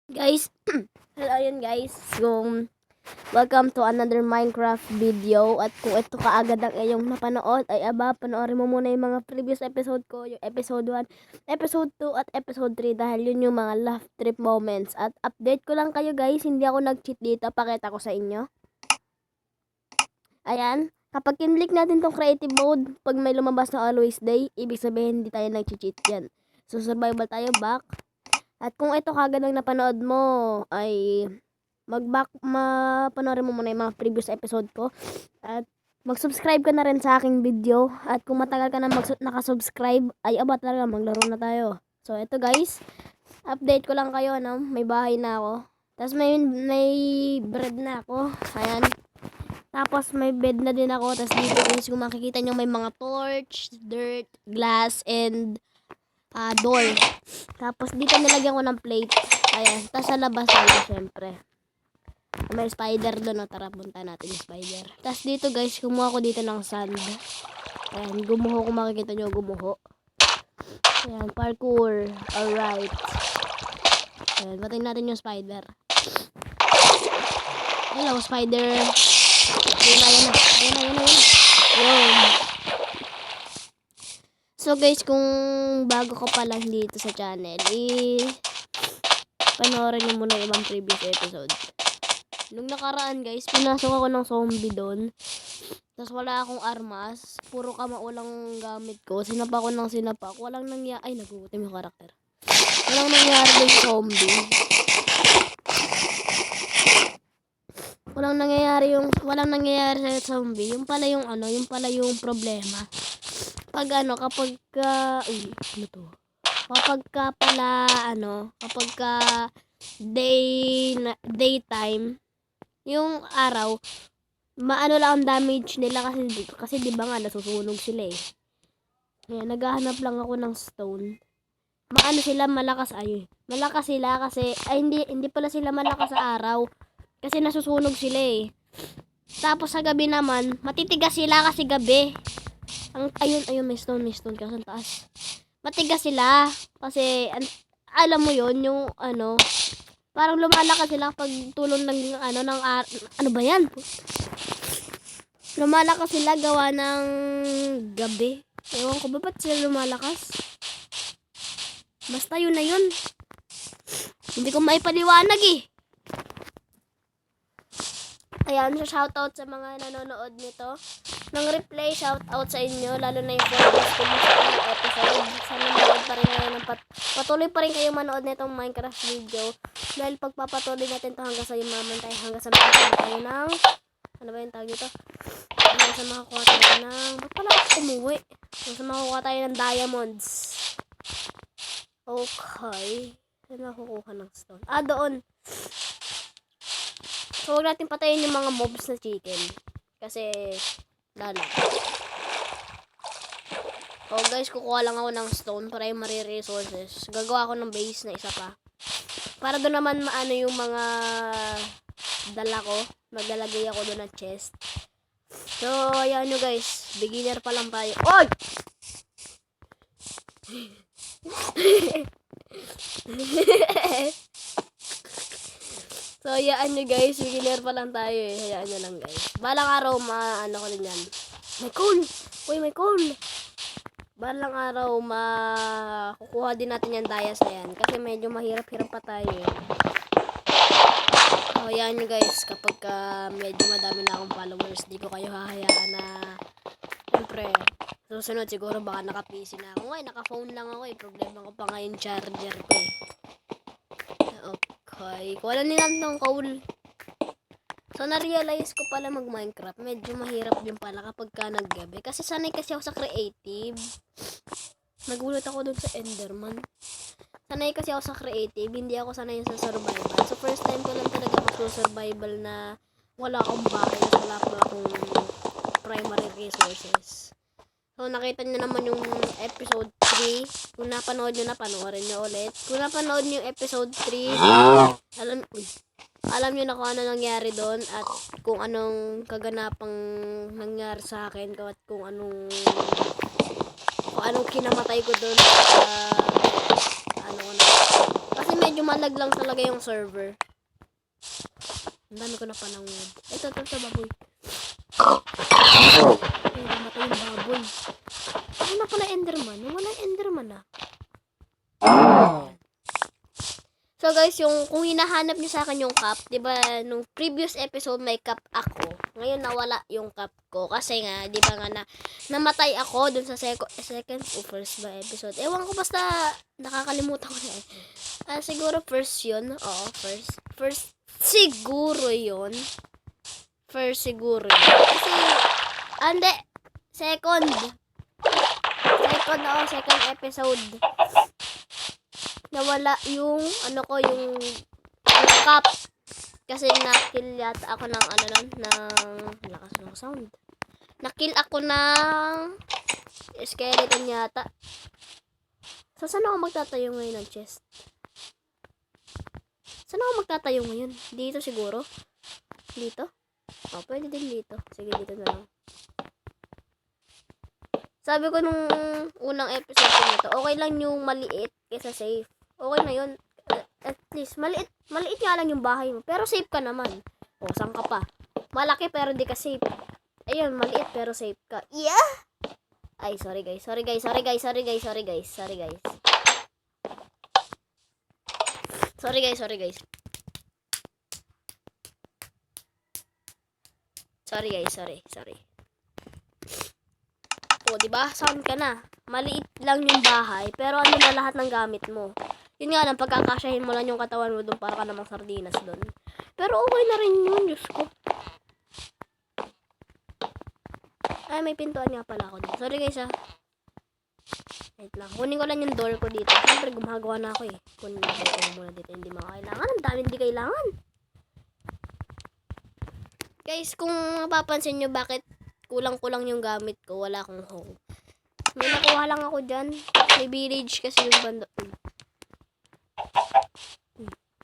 Guys, hello ayun guys. Welcome to another Minecraft video. At kung ito kaagad ang iyong napanood, ay panoorin mo muna yung mga previous episode ko. Yung episode 1, episode 2, at episode 3. Dahil yun yung mga laugh trip moments. At update ko lang kayo guys, hindi ako nag-cheat dito. Pakita ko sa inyo. Ayan. Kapag kinlik natin tong creative mode, pag may lumabas na always day, ibig sabihin hindi tayo nag-cheat yan. So survival tayo, back. At kung ito kagad ang napanood mo, ay mapanoorin mo muna yung mga previous episode ko. At mag-subscribe ka na rin sa aking video. At kung matagal ka na nakasubscribe, ay talaga maglaro na tayo. So ito guys, update ko lang kayo, no? May bahay na ako. Tapos may bread na ako. Ayan. Tapos may bed na din ako. Tapos dito guys, kung makikita nyo may mga torch, dirt, glass, and door. Tapos dito nilagyan ko ng plate. Ayan. Tapos sa labas na syempre. May spider doon. Tara, punta natin yung spider. Tapos dito guys, kumuha ko dito ng sand. Ayan, gumuho. Kung makikita nyo, gumuho. Ayan, parkour. Alright. Ayan, patayin natin yung spider. Hello, spider. Ayan na. Yun. So guys, kung bago ka pa lang dito sa channel, panoorin nyo muna yung ibang previous episode. Nung nakaraan guys, pinasok ako ng zombie doon. Tapos wala akong armas. Puro kamao lang gamit ko. Sinapa ko ng sinapa. Walang nangyari. Ay, nagugutom yung karakter. Walang nangyari yung zombie. Walang nangyayari sa zombie. Yung pala yung problema. Kapag daytime, yung araw, lang ang damage nila kasi di ba nga nasusunog sila eh. Ayan, naghahanap lang ako ng stone. Malakas sila kasi hindi pala sila malakas sa araw kasi nasusunog sila eh. Tapos sa gabi naman, matitigas sila kasi gabi. Ayun, may stone kasi sa taas. Matigas sila kasi alam mo yon yung parang lumalakas sila pag tulong ng ano ba yan? Lumalakas sila gawa ng gabi. Ewan ko ba ba't sila lumalakas? Basta yun na yun. Hindi ko maipaliwanag eh. Ayan, shoutout sa mga nanonood nito. Nang replay, shoutout sa inyo, lalo na yung previous ko sa episode. Sana manood pa rin kayo patuloy pa rin kayo manood nitong Minecraft video. Dahil pagpapatuloy natin ito hanggang sa yumaman tayo, hanggang sa makakuha tayo ng, ano ba yung tawag dito? Hanggang sa makakuha tayo ng, ba't pala ako umuwi? Hanggang sa makakuha tayo ng diamonds. Okay. Saan nakukuha ng stone? Doon. So, huwag natin patayin yung mga mobs na chicken. Kasi, lalag. Oh guys, kukuha lang ako ng stone para yung resources. Gagawa ako ng base na isa pa. Para doon naman maano yung mga dala ko. Maglalagay ako doon ng chest. So, ayan nyo guys. Beginner pa lang tayo. Oy! So, hayaan nyo guys, beginner pa lang tayo eh. Hayaan nyo lang guys. Balang araw, ko din yan. May coal! Uy, may coal! Balang araw, kukuha din natin yan dayas na yan. Kasi medyo mahirap-hirap pa tayo eh. So, hayaan nyo guys, kapag medyo madami na akong followers, di ko kayo hahayaan na, siyempre, susunod siguro baka naka-PC na ako. Naka-phone lang ako eh. Problema ko pa nga yung charger ko eh. Okay, kuha lang nila ng coal. So, na-realize ko pala mag-Minecraft. Medyo mahirap din pala kapag naggabi. Kasi sanay kasi ako sa creative. Nagulat ako dun sa Enderman. Sanay kasi ako sa creative. Hindi ako sanay sa survival. So, first time ko lang talaga mag-survival na wala akong bahay. Wala pa akong primary resources. So, nakita nyo naman yung episode 3. Kung napanood nyo na, panoorin nyo ulit. Kung napanood nyo yung episode 3, alam nyo na kung ano nangyari doon at kung anong kaganapang nangyari sa akin at kung anong kinamatay ko doon at kasi medyo malag lang talaga yung server. Ang dami ko na pa ng wood. Ito, baboy. Ay, namatay yung baboy. Ano na pala enderman? Wala enderman ah. So guys, kung hinahanap niyo sa akin yung cup, 'di ba, nung previous episode may cup ako. Ngayon nawala yung cup ko kasi nga 'di ba nga namatay ako dun sa second o first ba episode. Ewan ko, basta nakakalimutan ko na eh. Siguro first 'yun. Oo, first. First siguro 'yun. First siguro. Kasi ande second episode. Nawala yung yung cup kasi na-kill yata ako ng lakas ng sound. Na-kill ako ng skeleton yata. So saan ako magtatayo ngayon ng chest? Saan ako magtatayo ngayon? Dito siguro? Dito? Oh, pwede din dito. Sige, dito na lang. Sabi ko nung unang episode ko nito, okay lang yung maliit kaysa safe. Okay na yun. At least, maliit nga lang yung bahay mo. Pero safe ka naman. O, saan ka pa? Malaki pero di ka safe. Ayun, maliit pero safe ka. Yeah! Ay, sorry guys. Sorry guys. Sorry guys. Sorry guys. Sorry guys. Sorry guys. Sorry guys. Sorry guys. Sorry guys. Sorry. Sorry. O, diba? Sound ka na. Maliit lang yung bahay, pero ano na lahat ng gamit mo. Yun nga lang, pagkakasyahin mo lang yung katawan mo doon, para ka namang sardinas doon. Pero okay na rin yun, Diyos ko. Ay, may pintuan nga pala ako dito. Sorry guys, wait lang. Kunin ko lang yung door ko dito. Siyempre, gumagawa na ako eh. Kunin ko muna dito. Hindi makakailangan. Ang dami hindi kailangan. Guys, kung mapapansin nyo bakit kulang-kulang yung gamit ko, wala akong hoe. May nakuha lang ako dyan. May village kasi yung banda.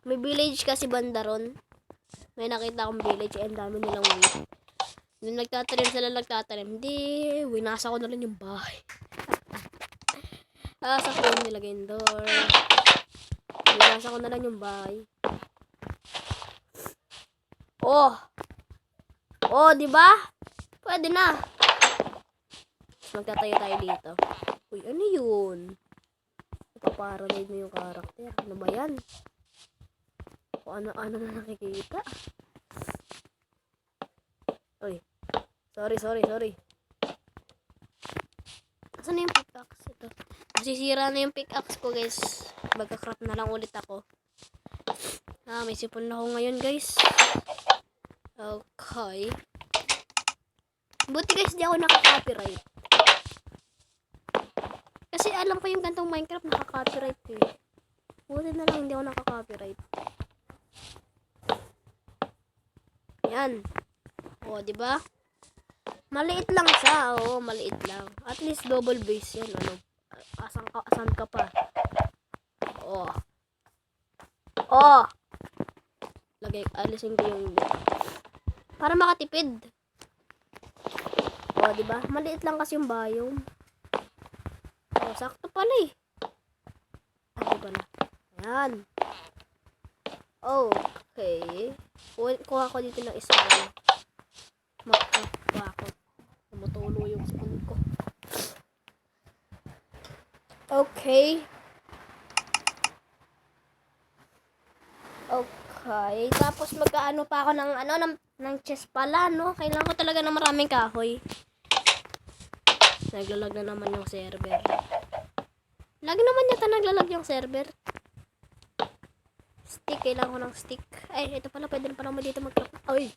May village kasi banda ron. May nakita akong village. Ang dami nilang wheat. Nung nagtatanim. Hindi, winasa ko na lang yung bahay. Sa ko yung nilagay yung door. Winasa ko na lang yung bahay. Oh, diba? Pwede na. Magtatayo tayo dito. Uy, ano yun? Ipaparanoid mo yung karakter. Ano ba yan? O ano na nakikita? Uy. Sorry. Asan na yung pickaxe? Ito. Masisira na yung pickaxe ko, guys. Magka-crap na lang ulit ako. May sipon na ako ngayon, guys. Okay. Buti guys, di ako naka-copyright. Kasi alam ko yung gantong Minecraft naka-copyright eh. Buti na lang hindi ako naka-copyright. Yan. O, diba? Maliit lang siya. Oo, maliit lang. At least double base yan. Ano? Asan ka pa? Alisin ko yung para makatipid. O, diba? Maliit lang kasi yung biome. O, sakto pala eh. Diba na? Ayan. Okay. Kuha ko dito ng isa. Magkapakot. Tumutulo yung spoon ko. Okay. Okay. Tapos magkaano pa ako ng chest pala, no? Kailangan ko talaga ng maraming kahoy. Naglalag na naman yung server. Lagi naman yata naglalag yung server. Stick. Kailangan ko ng stick. Ay, ito pala. Pwede na pala ako dito mag-craft. Ay.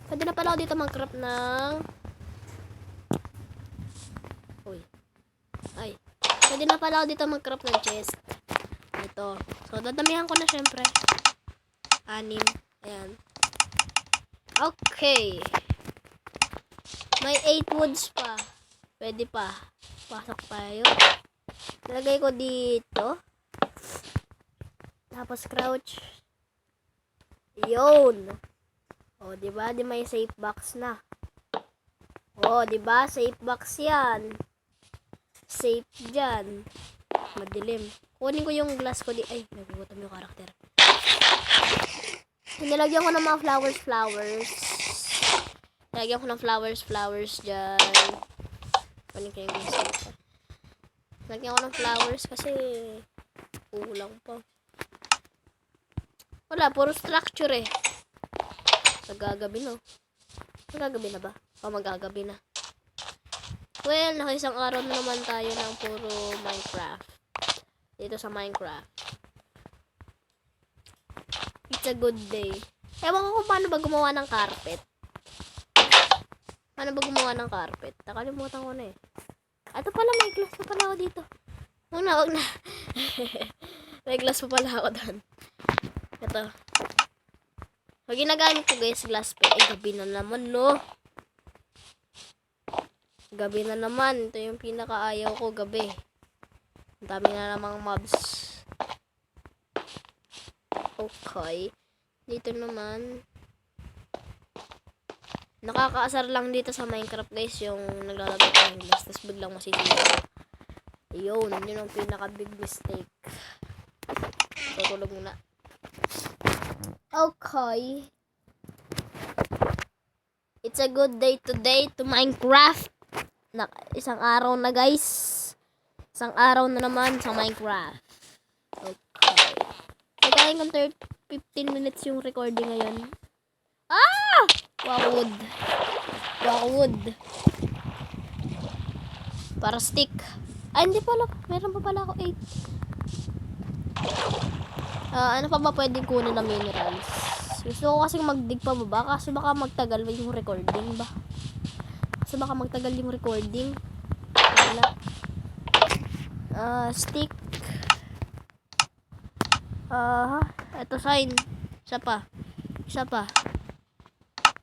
Pwede na pala ako dito mag-craft ng... Uy. Ay. Pwede na pala ako dito mag-craft ng chest. Ito. So, dadamihan ko na syempre. 6. Ayan. Okay. May 8 woods pa. Pwede pa. Pasok tayo. Lagay ko dito. Tapos crouch. Yun. O, diba? Di may safe box na. O, diba? Safe box yan. Safe dyan. Madilim. Kunin ko yung glass ko di. Ay, nagugutom yung karakter. Nilagyan ko ng mga flowers. Nilagyan ko ng flowers dyan. Kunin ko yung glass ko. Nilagyan ko ng flowers kasi kulang pa. Wala, puro structure eh. Magagabi no. Magagabi na ba? O magagabi na. Well, nakaisang araw na naman tayo ng puro Minecraft. Dito sa Minecraft. It's a good day. Ewan ko kung paano ba gumawa ng carpet. Paano ba gumawa ng carpet? Nakalimutan ko na eh. Ito pala, may glass pa pala ako dito. Wag na. May glass pa pala ako doon. Ito. Pag ginagamit ko guys, glass pa. Eh, gabi na naman, no? Gabi na naman. Ito yung pinakaayaw ko, gabi. Ang dami na namang mobs. Okay. Dito naman. Nakakaasar lang dito sa Minecraft guys, yung naglalagay ko ng glass, tapos biglang masisira. Yun ang pinaka big mistake. Tutulog muna. Okay. It's a good day today to Minecraft. Isang araw na guys. Isang araw na naman sa Minecraft. Okay. Nagkain kong 15 minutes yung recording ngayon. Ah! Wow, wood. Para stick. Ay, hindi pala. Meron pa pala ako 8. Ano pa ba pwedeng kunin na minerals? Gusto ko kasing magdig pa baba kasi baka magtagal yung recording ba? Wala. Stick. Ito sign. Isa pa.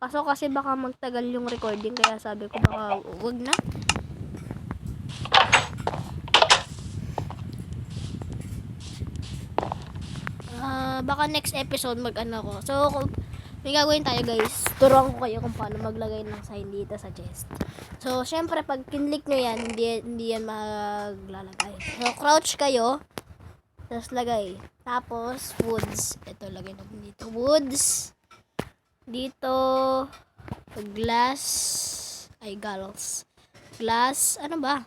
Kaso kasi baka magtagal yung recording kaya sabi ko baka wag na. Baka next episode mag-ano ko. So, may gagawin tayo guys. Turuan ko kayo kung paano maglagay ng sign dito sa chest. So, syempre pag kinlik nyo yan, hindi yan maglalagay. So, crouch kayo. Tapos lagay. Tapos, woods. Ito, lagay natin dito. Woods. Dito, glass. Ay, galls. Glass. Ano ba?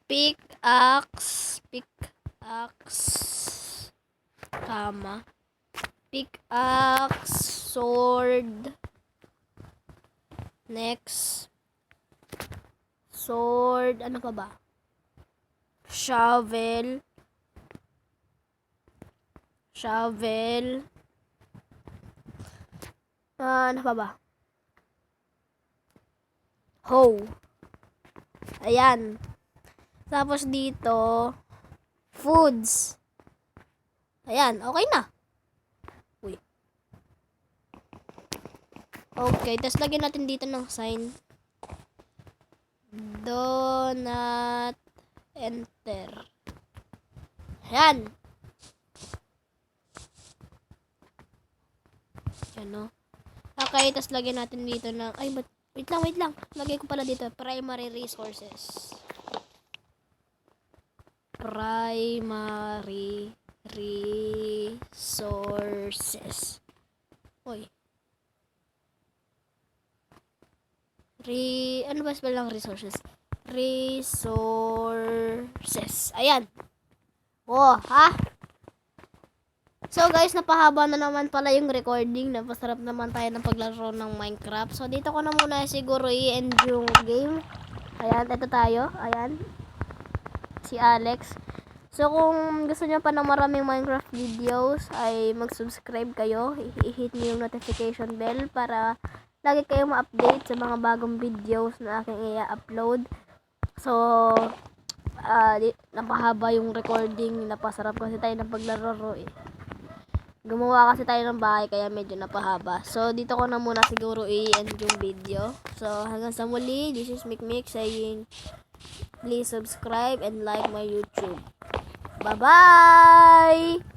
Pickaxe, sword, next, sword, ano pa ba? Shovel, ano pa ba? Hoe. Ayan. Tapos dito, foods. Ayan, okay na. Uy. Okay, tapos lagyan natin dito ng sign. Do not enter. Ayan. Yan, no? Okay, tapos lagyan natin dito ng, ay, wait lang. Lagay ko pala dito, primary resources. Oy. Ano ba spell ng resources? Resources. Ayan. Oh, ha? So guys, napahaba na naman pala yung recording. Napasarap naman tayo ng paglaro ng Minecraft. So dito ko na muna siguro i-end yung game. Ayan, ito tayo. Ayan. Si Alex. So kung gusto niyo pa ng maraming Minecraft videos ay mag-subscribe kayo. I-hit niyo yung notification bell para lagi kayo ma-update sa mga bagong videos na aking i-upload. So napahaba yung recording. Napasarap kasi tayo ng paglaro eh. Gumawa kasi tayo ng bahay kaya medyo napahaba. So dito ko na muna siguro i-end yung video. So hanggang sa muli, this is Mikmik saying please subscribe and like my YouTube. Bye-bye!